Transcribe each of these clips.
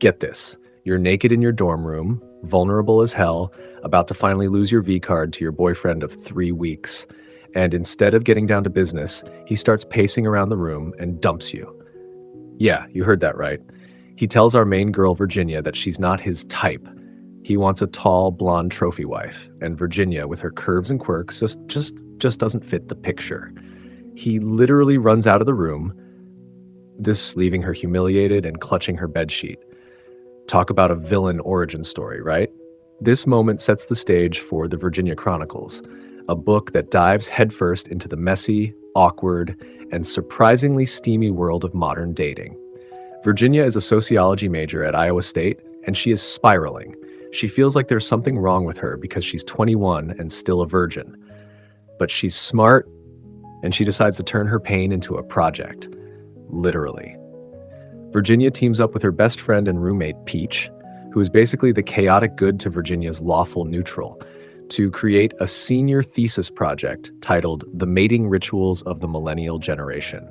Get this. You're naked in your dorm room, vulnerable as hell, about to finally lose your V card to your boyfriend of 3 weeks. And instead of getting down to business, he starts pacing around the room and dumps you. Yeah, you heard that right. He tells our main girl, Virginia, that she's not his type. He wants a tall, blonde trophy wife, and Virginia, with her curves and quirks, just doesn't fit the picture. He literally runs out of the room, this leaving her humiliated and clutching her bedsheet. Talk about a villain origin story, right? This moment sets the stage for the Virginia Chronicles, a book that dives headfirst into the messy, awkward, and surprisingly steamy world of modern dating. Virginia is a sociology major at Iowa State, and she is spiraling. She feels like there's something wrong with her because she's 21 and still a virgin. But she's smart, and she decides to turn her pain into a project. Literally. Virginia teams up with her best friend and roommate, Peach, who is basically the chaotic good to Virginia's lawful neutral, to create a senior thesis project titled The Mating Rituals of the Millennial Generation.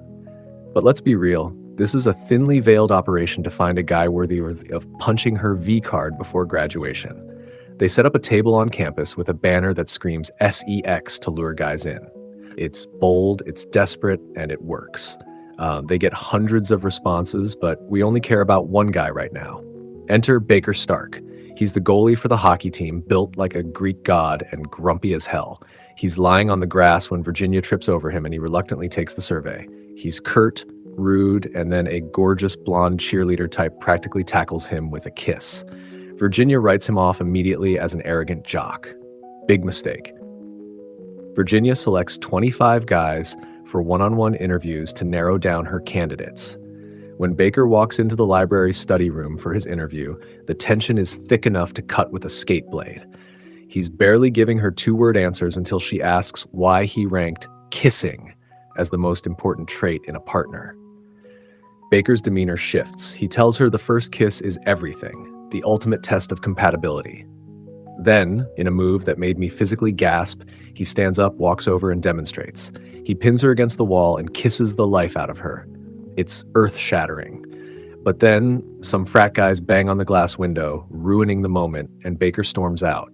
But let's be real, this is a thinly veiled operation to find a guy worthy of punching her V card before graduation. They set up a table on campus with a banner that screams SEX to lure guys in. It's bold, it's desperate, and it works. They get hundreds of responses, but we only care about one guy right now. Enter Baker Stark. He's the goalie for the hockey team, built like a Greek god and grumpy as hell. He's lying on the grass when Virginia trips over him and he reluctantly takes the survey. He's curt, rude, and then a gorgeous blonde cheerleader type practically tackles him with a kiss. Virginia writes him off immediately as an arrogant jock. Big mistake. Virginia selects 25 guys for one-on-one interviews to narrow down her candidates. When Baker walks into the library's study room for his interview, the tension is thick enough to cut with a skate blade. He's barely giving her 2-word answers until she asks why he ranked kissing as the most important trait in a partner. Baker's demeanor shifts. He tells her the first kiss is everything, the ultimate test of compatibility. Then, in a move that made me physically gasp, he stands up, walks over, and demonstrates. He pins her against the wall and kisses the life out of her. It's earth-shattering. But then, some frat guys bang on the glass window, ruining the moment, and Baker storms out.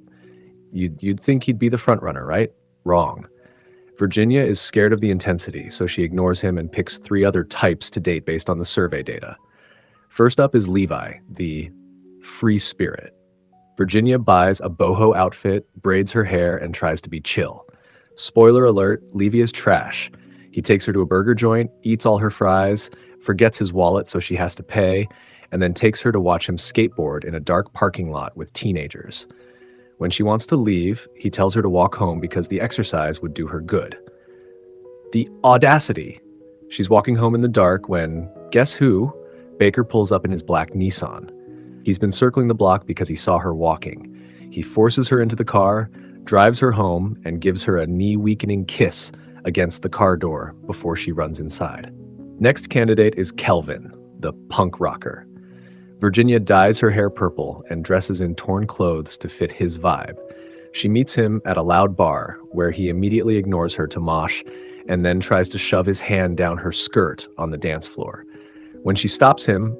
You'd think he'd be the frontrunner, right? Wrong. Virginia is scared of the intensity, so she ignores him and picks 3 other types to date based on the survey data. First up is Levi, the free spirit. Virginia buys a boho outfit, braids her hair, and tries to be chill. Spoiler alert, Levi is trash. He takes her to a burger joint, eats all her fries, forgets his wallet so she has to pay, and then takes her to watch him skateboard in a dark parking lot with teenagers. When she wants to leave, he tells her to walk home because the exercise would do her good. The audacity! She's walking home in the dark when, guess who? Baker pulls up in his black Nissan. He's been circling the block because he saw her walking. He forces her into the car, drives her home, and gives her a knee-weakening kiss against the car door before she runs inside. Next candidate is Kelvin, the punk rocker. Virginia dyes her hair purple and dresses in torn clothes to fit his vibe. She meets him at a loud bar where he immediately ignores her to mosh and then tries to shove his hand down her skirt on the dance floor. When she stops him,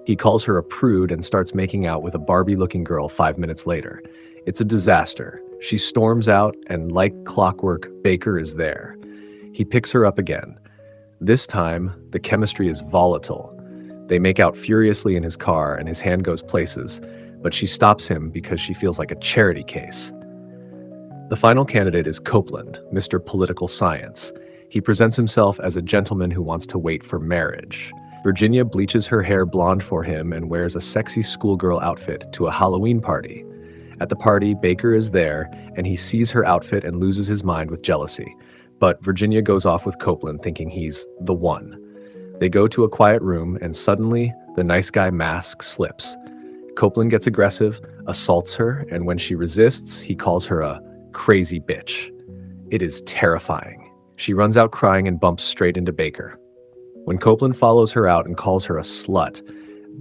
he calls her a prude and starts making out with a Barbie-looking girl 5 minutes later. It's a disaster. She storms out, and like clockwork, Baker is there. He picks her up again. This time, the chemistry is volatile. They make out furiously in his car, and his hand goes places, but she stops him because she feels like a charity case. The final candidate is Copeland, Mr. Political Science. He presents himself as a gentleman who wants to wait for marriage. Virginia bleaches her hair blonde for him and wears a sexy schoolgirl outfit to a Halloween party. At the party, Baker is there, and he sees her outfit and loses his mind with jealousy. But Virginia goes off with Copeland, thinking he's the one. They go to a quiet room, and suddenly, the nice guy mask slips. Copeland gets aggressive, assaults her, and when she resists, he calls her a crazy bitch. It is terrifying. She runs out crying and bumps straight into Baker. When Copeland follows her out and calls her a slut,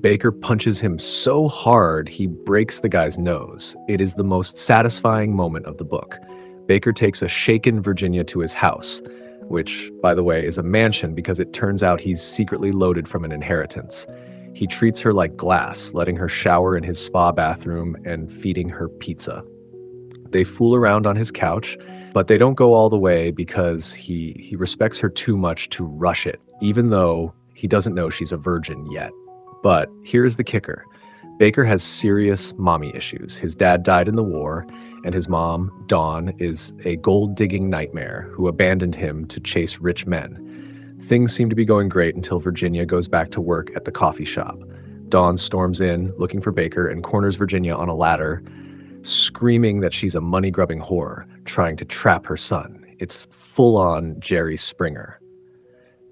Baker punches him so hard he breaks the guy's nose. It is the most satisfying moment of the book. Baker takes a shaken Virginia to his house, which, by the way, is a mansion because it turns out he's secretly loaded from an inheritance. He treats her like glass, letting her shower in his spa bathroom and feeding her pizza. They fool around on his couch, but they don't go all the way because he respects her too much to rush it, even though he doesn't know she's a virgin yet. But here's the kicker. Baker has serious mommy issues. His dad died in the war, and his mom, Dawn, is a gold-digging nightmare who abandoned him to chase rich men. Things seem to be going great until Virginia goes back to work at the coffee shop. Dawn storms in, looking for Baker, and corners Virginia on a ladder, screaming that she's a money-grubbing whore, trying to trap her son. It's full-on Jerry Springer.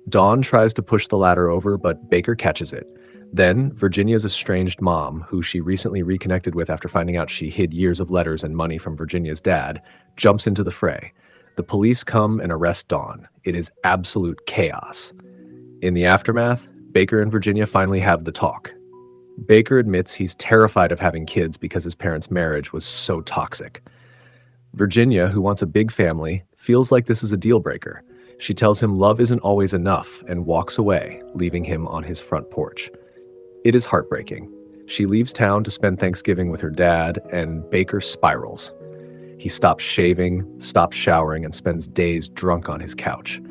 Dawn tries to push the ladder over, but Baker catches it. Then, Virginia's estranged mom, who she recently reconnected with after finding out she hid years of letters and money from Virginia's dad, jumps into the fray. The police come and arrest Dawn. It is absolute chaos. In the aftermath, Baker and Virginia finally have the talk. Baker admits he's terrified of having kids because his parents' marriage was so toxic. Virginia, who wants a big family, feels like this is a deal breaker. She tells him love isn't always enough and walks away, leaving him on his front porch. It is heartbreaking. She leaves town to spend Thanksgiving with her dad, and Baker spirals. He stops shaving, stops showering, and spends days drunk on his couch.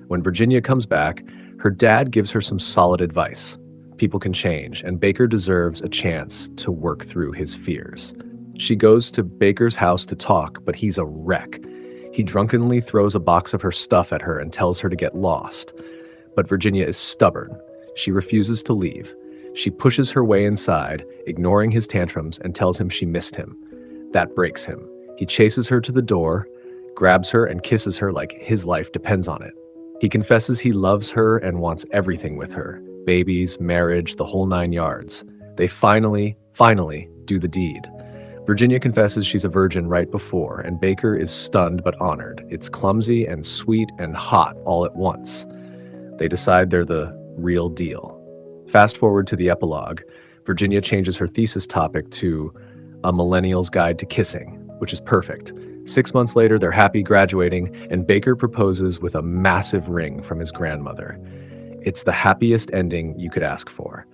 When Virginia comes back, her dad gives her some solid advice. People can change, and Baker deserves a chance to work through his fears. She goes to Baker's house to talk, but he's a wreck. He drunkenly throws a box of her stuff at her and tells her to get lost. But Virginia is stubborn. She refuses to leave. She pushes her way inside, ignoring his tantrums, and tells him she missed him. That breaks him. He chases her to the door, grabs her, and kisses her like his life depends on it. He confesses he loves her and wants everything with her. Babies, marriage, the whole 9 yards. They finally do the deed. Virginia confesses she's a virgin right before, and Baker is stunned but honored. It's clumsy and sweet and hot all at once. They decide they're the real deal. Fast forward to the epilogue. Virginia changes her thesis topic to A Millennial's Guide to Kissing, which is perfect. 6 months later, they're happy graduating, and Baker proposes with a massive ring from his grandmother. It's the happiest ending you could ask for.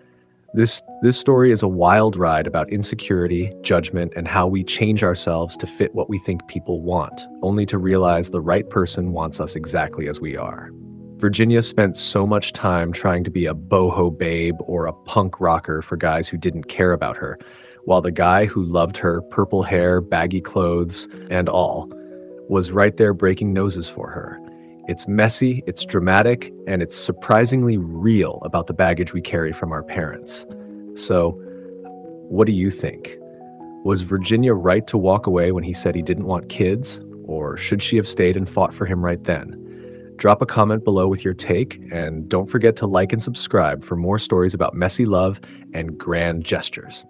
This story is a wild ride about insecurity, judgment, and how we change ourselves to fit what we think people want, only to realize the right person wants us exactly as we are. Virginia spent so much time trying to be a boho babe or a punk rocker for guys who didn't care about her, while the guy who loved her, purple hair, baggy clothes, and all, was right there breaking noses for her. It's messy, it's dramatic, and it's surprisingly real about the baggage we carry from our parents. So, what do you think? Was Virginia right to walk away when he said he didn't want kids, or should she have stayed and fought for him right then? Drop a comment below with your take, and don't forget to like and subscribe for more stories about messy love and grand gestures.